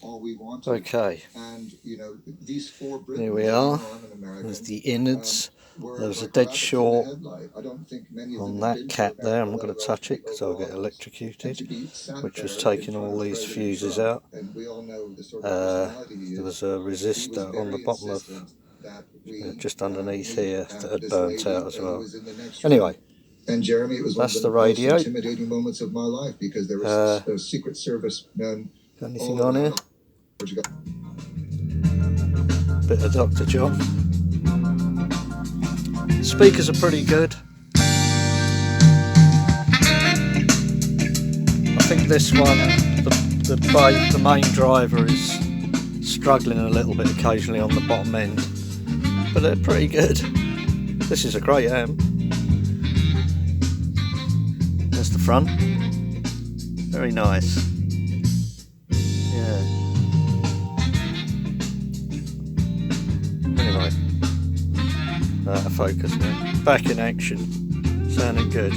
all we want. Okay, and you know, these four here we are. There's the innards. There's a dead short on that cap there. I'm not going to touch it because I'll get electrocuted, which was taking all these fuses out. There was a resistor on the bottom of just underneath here that had burnt out as well. Anyway, and Jeremy, it was that's one of the radio. most intimidating moments of my life because there was those Secret Service men. Got anything on here? Bit of Dr. John. Speakers are pretty good. I think this one, the main driver is struggling a little bit occasionally on the bottom end, but they're pretty good. This is a great amp. There's the front. Very nice. Yeah. Anyway, out of focus now. Back in action. Sounding good.